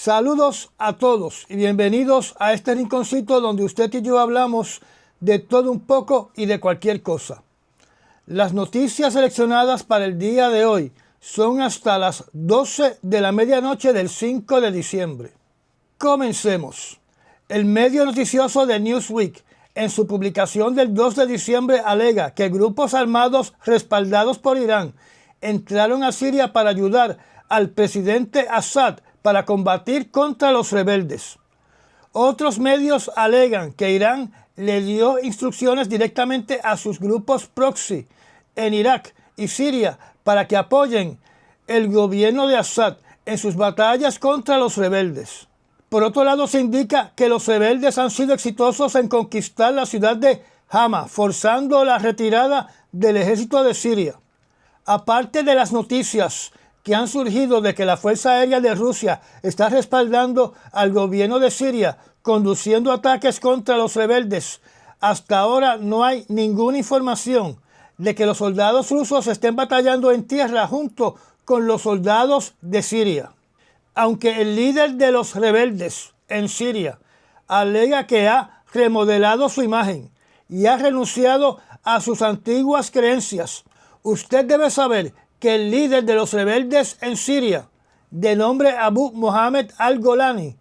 Saludos a todos y bienvenidos a este rinconcito donde usted y yo hablamos de todo un poco y de cualquier cosa. Las noticias seleccionadas para el día de hoy son hasta las 12 de la medianoche del 5 de diciembre. Comencemos. El medio noticioso de Newsweek, en su publicación del 2 de diciembre, alega que grupos armados respaldados por Irán entraron a Siria para ayudar al presidente Assad para combatir contra los rebeldes. Otros medios alegan que Irán le dio instrucciones directamente a sus grupos proxy en Irak y Siria para que apoyen el gobierno de Assad en sus batallas contra los rebeldes. Por otro lado, se indica que los rebeldes han sido exitosos en conquistar la ciudad de Hama, forzando la retirada del ejército de Siria. Aparte de las noticias que han surgido de que la Fuerza Aérea de Rusia está respaldando al gobierno de Siria, conduciendo ataques contra los rebeldes, hasta ahora no hay ninguna información de que los soldados rusos estén batallando en tierra junto con los soldados de Siria. Aunque el líder de los rebeldes en Siria alega que ha remodelado su imagen y ha renunciado a sus antiguas creencias, usted debe saber que el líder de los rebeldes en Siria, de nombre Abu Mohammed al-Golani,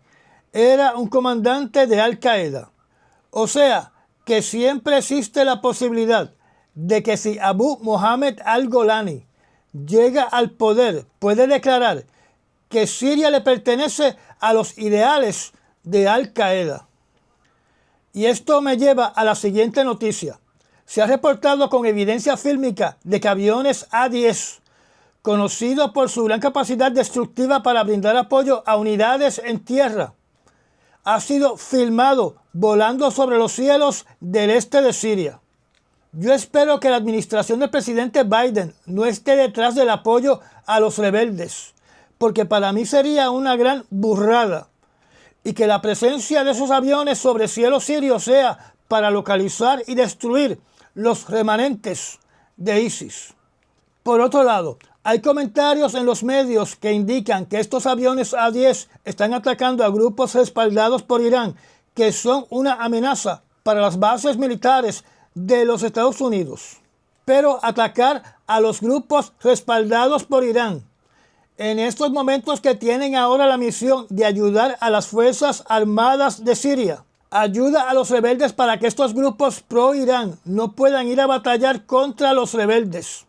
era un comandante de Al-Qaeda. O sea, que siempre existe la posibilidad de que si Abu Mohammed al-Golani llega al poder, puede declarar que Siria le pertenece a los ideales de Al-Qaeda. Y esto me lleva a la siguiente noticia. Se ha reportado con evidencia fílmica de que aviones A-10, conocidos por su gran capacidad destructiva para brindar apoyo a unidades en tierra, ha sido filmado volando sobre los cielos del este de Siria. Yo espero que la administración del presidente Biden no esté detrás del apoyo a los rebeldes, porque para mí sería una gran burrada, y que la presencia de esos aviones sobre cielo sirio sea para localizar y destruir los remanentes de ISIS. Por otro lado, hay comentarios en los medios que indican que estos aviones A-10 están atacando a grupos respaldados por Irán, que son una amenaza para las bases militares de los Estados Unidos. Pero atacar a los grupos respaldados por Irán, en estos momentos que tienen ahora la misión de ayudar a las Fuerzas Armadas de Siria, ayuda a los rebeldes para que estos grupos pro-Irán no puedan ir a batallar contra los rebeldes,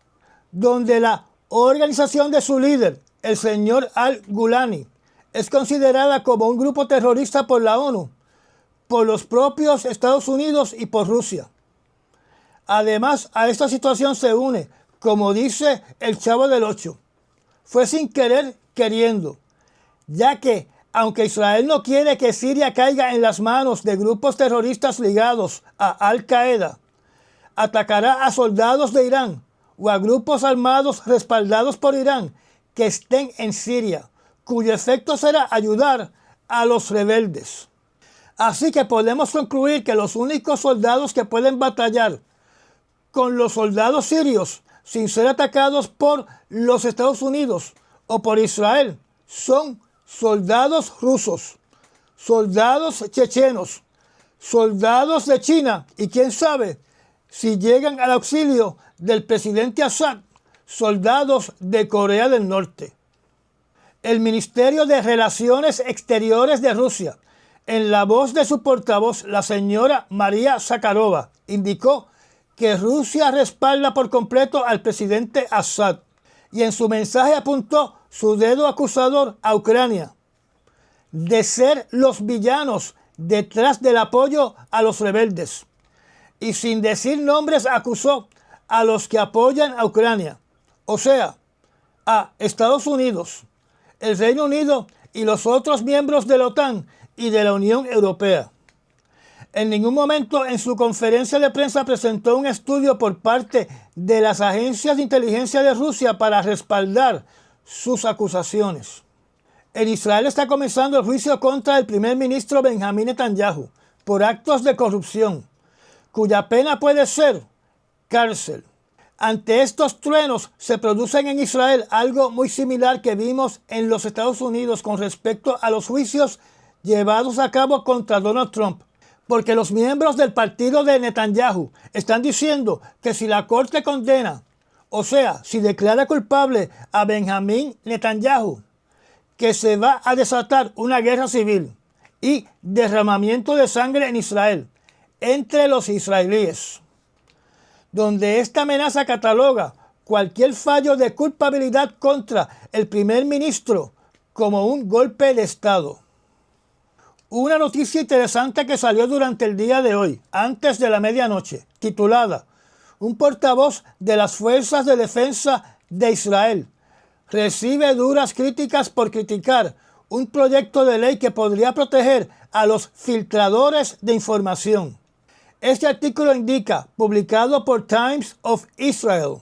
donde la organización de su líder, el señor al-Golani, es considerada como un grupo terrorista por la ONU, por los propios Estados Unidos y por Rusia. Además, a esta situación se une, como dice el Chavo del Ocho, fue sin querer queriendo, ya que, aunque Israel no quiere que Siria caiga en las manos de grupos terroristas ligados a Al-Qaeda, atacará a soldados de Irán o a grupos armados respaldados por Irán que estén en Siria, cuyo efecto será ayudar a los rebeldes. Así que podemos concluir que los únicos soldados que pueden batallar con los soldados sirios sin ser atacados por los Estados Unidos o por Israel son soldados rusos, soldados chechenos, soldados de China y quién sabe si llegan al auxilio del presidente Assad, soldados de Corea del Norte. El Ministerio de Relaciones Exteriores de Rusia, en la voz de su portavoz, la señora María Zakharova, indicó que Rusia respalda por completo al presidente Assad y en su mensaje apuntó su dedo acusador a Ucrania de ser los villanos detrás del apoyo a los rebeldes. Y sin decir nombres acusó a los que apoyan a Ucrania, o sea, a Estados Unidos, el Reino Unido y los otros miembros de la OTAN y de la Unión Europea. En ningún momento en su conferencia de prensa presentó un estudio por parte de las agencias de inteligencia de Rusia para respaldar sus acusaciones. En Israel está comenzando el juicio contra el primer ministro Benjamín Netanyahu por actos de corrupción, cuya pena puede ser cárcel. Ante estos truenos se producen en Israel algo muy similar que vimos en los Estados Unidos con respecto a los juicios llevados a cabo contra Donald Trump. Porque los miembros del partido de Netanyahu están diciendo que si la corte condena, o sea, si declara culpable a Benjamín Netanyahu, que se va a desatar una guerra civil y derramamiento de sangre en Israel entre los israelíes, donde esta amenaza cataloga cualquier fallo de culpabilidad contra el primer ministro como un golpe de Estado. Una noticia interesante que salió durante el día de hoy, antes de la medianoche, titulada "Un portavoz de las Fuerzas de Defensa de Israel recibe duras críticas por criticar un proyecto de ley que podría proteger a los filtradores de información". Este artículo indica, publicado por Times of Israel,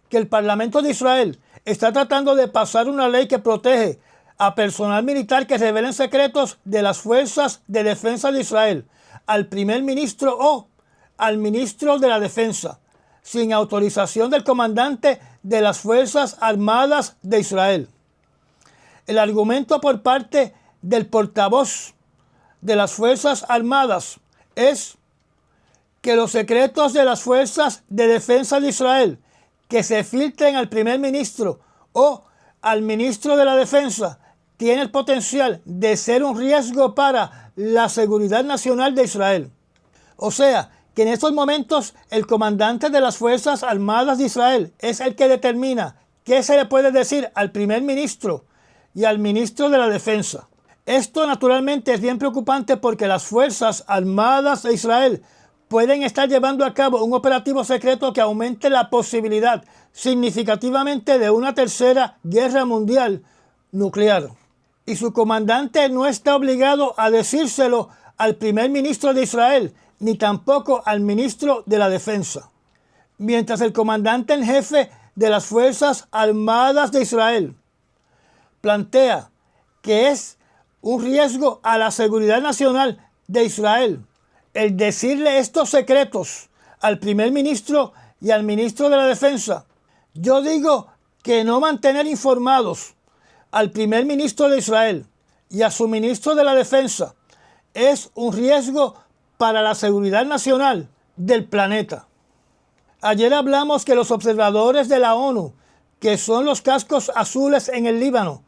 que el Parlamento de Israel está tratando de pasar una ley que protege a personal militar que revelen secretos de las Fuerzas de Defensa de Israel al primer ministro o al ministro de la Defensa, sin autorización del comandante de las Fuerzas Armadas de Israel. El argumento por parte del portavoz de las Fuerzas Armadas es que los secretos de las Fuerzas de Defensa de Israel que se filtren al primer ministro o al ministro de la Defensa tienen el potencial de ser un riesgo para la seguridad nacional de Israel. O sea, que en estos momentos el comandante de las Fuerzas Armadas de Israel es el que determina qué se le puede decir al primer ministro y al ministro de la Defensa. Esto naturalmente es bien preocupante porque las Fuerzas Armadas de Israel pueden estar llevando a cabo un operativo secreto que aumente la posibilidad significativamente de una tercera guerra mundial nuclear. Y su comandante no está obligado a decírselo al primer ministro de Israel, ni tampoco al ministro de la Defensa. Mientras el comandante en jefe de las Fuerzas Armadas de Israel plantea que es un riesgo a la seguridad nacional de Israel el decirle estos secretos al primer ministro y al ministro de la Defensa, yo digo que no mantener informados al primer ministro de Israel y a su ministro de la Defensa es un riesgo para la seguridad nacional del planeta. Ayer hablamos que los observadores de la ONU, que son los cascos azules en el Líbano,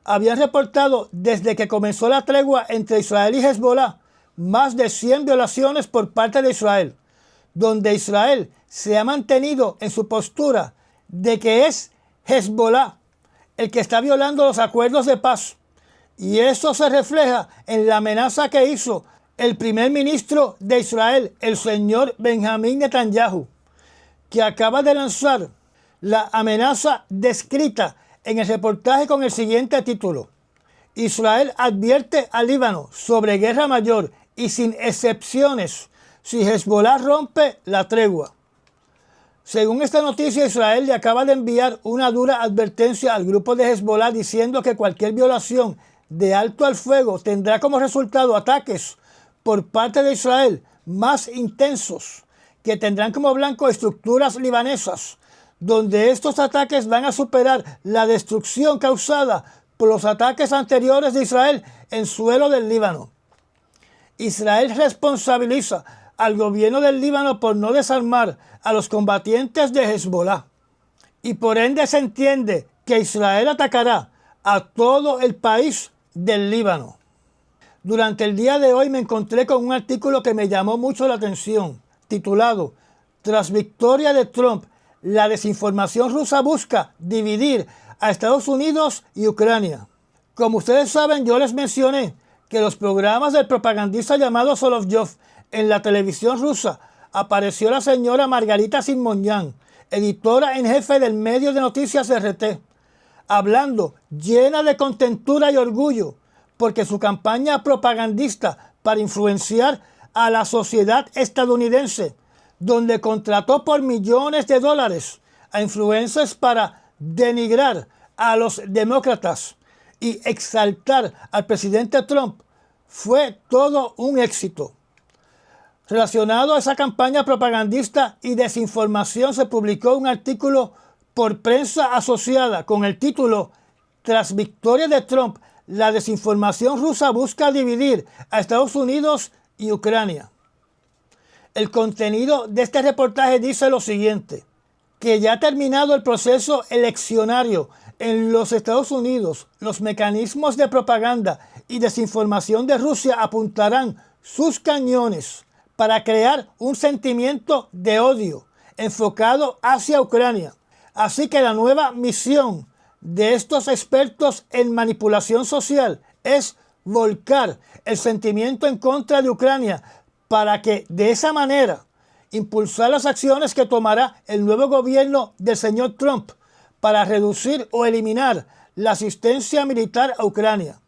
habían reportado desde que comenzó la tregua entre Israel y Hezbollah más de 100 violaciones por parte de Israel, donde Israel se ha mantenido en su postura de que es Hezbollah el que está violando los acuerdos de paz. Y eso se refleja en la amenaza que hizo el primer ministro de Israel, el señor Benjamín Netanyahu, que acaba de lanzar la amenaza descrita en el reportaje con el siguiente título: Israel advierte al Líbano sobre guerra mayor y sin excepciones si Hezbollah rompe la tregua. Según esta noticia, Israel le acaba de enviar una dura advertencia al grupo de Hezbollah diciendo que cualquier violación de alto al fuego tendrá como resultado ataques por parte de Israel más intensos, que tendrán como blanco estructuras libanesas, donde estos ataques van a superar la destrucción causada por los ataques anteriores de Israel en suelo del Líbano. Israel responsabiliza al gobierno del Líbano por no desarmar a los combatientes de Hezbollah. Y por ende se entiende que Israel atacará a todo el país del Líbano. Durante el día de hoy me encontré con un artículo que me llamó mucho la atención, titulado "Tras victoria de Trump, la desinformación rusa busca dividir a Estados Unidos y Ucrania". Como ustedes saben, yo les mencioné que los programas del propagandista llamado Solovjov en la televisión rusa apareció la señora Margarita Simonyan, editora en jefe del medio de noticias RT, hablando llena de contentura y orgullo porque su campaña propagandista para influenciar a la sociedad estadounidense, donde contrató por millones de dólares a influencers para denigrar a los demócratas y exaltar al presidente Trump, fue todo un éxito. Relacionado a esa campaña propagandista y desinformación, se publicó un artículo por Prensa Asociada con el título "Tras victoria de Trump, la desinformación rusa busca dividir a Estados Unidos y Ucrania". El contenido de este reportaje dice lo siguiente: que ya ha terminado el proceso eleccionario en los Estados Unidos, los mecanismos de propaganda y desinformación de Rusia apuntarán sus cañones para crear un sentimiento de odio enfocado hacia Ucrania. Así que la nueva misión de estos expertos en manipulación social es volcar el sentimiento en contra de Ucrania para que de esa manera impulsar las acciones que tomará el nuevo gobierno del señor Trump para reducir o eliminar la asistencia militar a Ucrania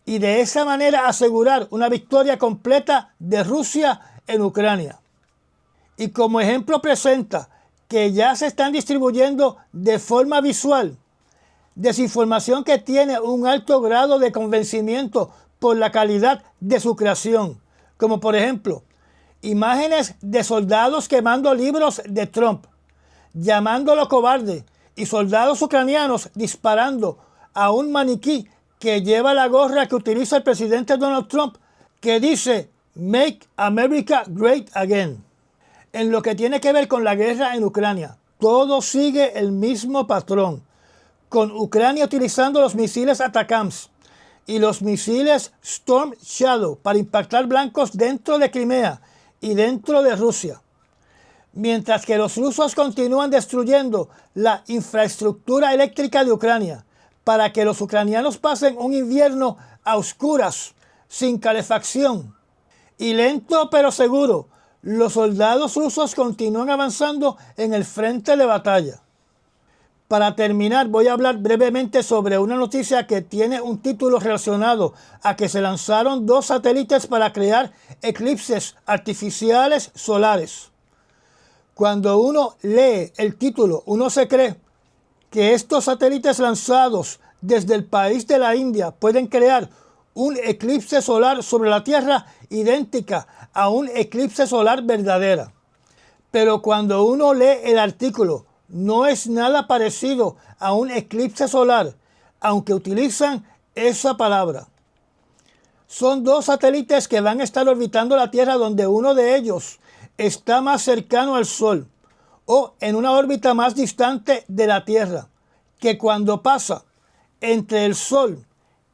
y de esa manera asegurar una victoria completa de Rusia en Ucrania. Y como ejemplo presenta que ya se están distribuyendo de forma visual desinformación que tiene un alto grado de convencimiento por la calidad de su creación, como por ejemplo imágenes de soldados quemando libros de Trump, llamándolo cobarde, y soldados ucranianos disparando a un maniquí que lleva la gorra que utiliza el presidente Donald Trump, que dice "Make America Great Again". En lo que tiene que ver con la guerra en Ucrania, todo sigue el mismo patrón, con Ucrania utilizando los misiles ATACMS y los misiles Storm Shadow para impactar blancos dentro de Crimea y dentro de Rusia, mientras que los rusos continúan destruyendo la infraestructura eléctrica de Ucrania para que los ucranianos pasen un invierno a oscuras, sin calefacción. Y lento pero seguro, los soldados rusos continúan avanzando en el frente de batalla. Para terminar, voy a hablar brevemente sobre una noticia que tiene un título relacionado a que se lanzaron 2 satélites para crear eclipses artificiales solares. Cuando uno lee el título, uno se cree que estos satélites lanzados desde el país de la India pueden crear un eclipse solar sobre la Tierra idéntica a un eclipse solar verdadera. Pero cuando uno lee el artículo, no es nada parecido a un eclipse solar, aunque utilizan esa palabra. Son 2 satélites que van a estar orbitando la Tierra, donde uno de ellos está más cercano al Sol o en una órbita más distante de la Tierra, que cuando pasa entre el Sol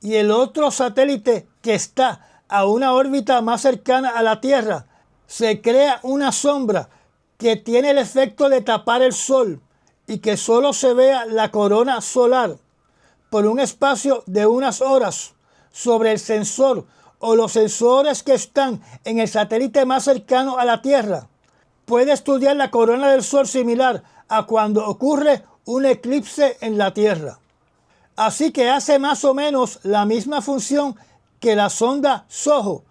y el otro satélite que está a una órbita más cercana a la Tierra, se crea una sombra que tiene el efecto de tapar el Sol y que solo se vea la corona solar por un espacio de unas horas sobre el sensor o los sensores que están en el satélite más cercano a la Tierra. Puede estudiar la corona del Sol similar a cuando ocurre un eclipse en la Tierra. Así que hace más o menos la misma función que la sonda SOHO,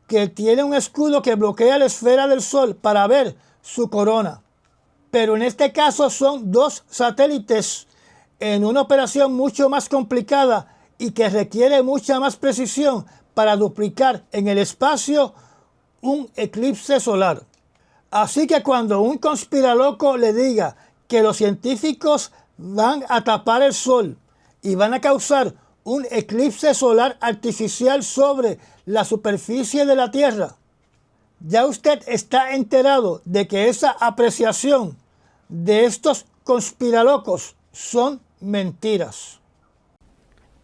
que tiene un escudo que bloquea la esfera del Sol para ver su corona. Pero en este caso son 2 satélites en una operación mucho más complicada y que requiere mucha más precisión para duplicar en el espacio un eclipse solar. Así que cuando un conspiraloco le diga que los científicos van a tapar el Sol y van a causar un eclipse solar artificial sobre la superficie de la Tierra, ya usted está enterado de que esa apreciación de estos conspiralocos son mentiras.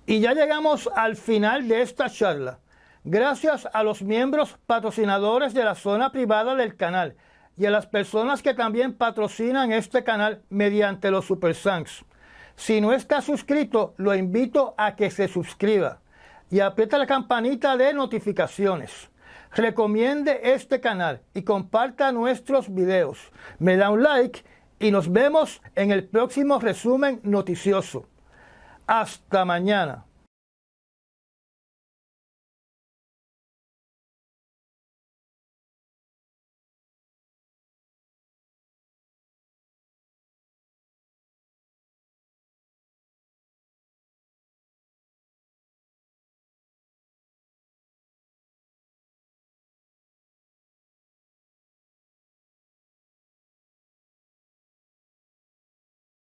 Y ya llegamos al final de esta charla. Gracias a los miembros patrocinadores de la zona privada del canal y a las personas que también patrocinan este canal mediante los Super Thanks. Si no está suscrito, lo invito a que se suscriba y aprieta la campanita de notificaciones. Recomiende este canal y comparta nuestros videos. Me da un like y nos vemos en el próximo resumen noticioso. Hasta mañana.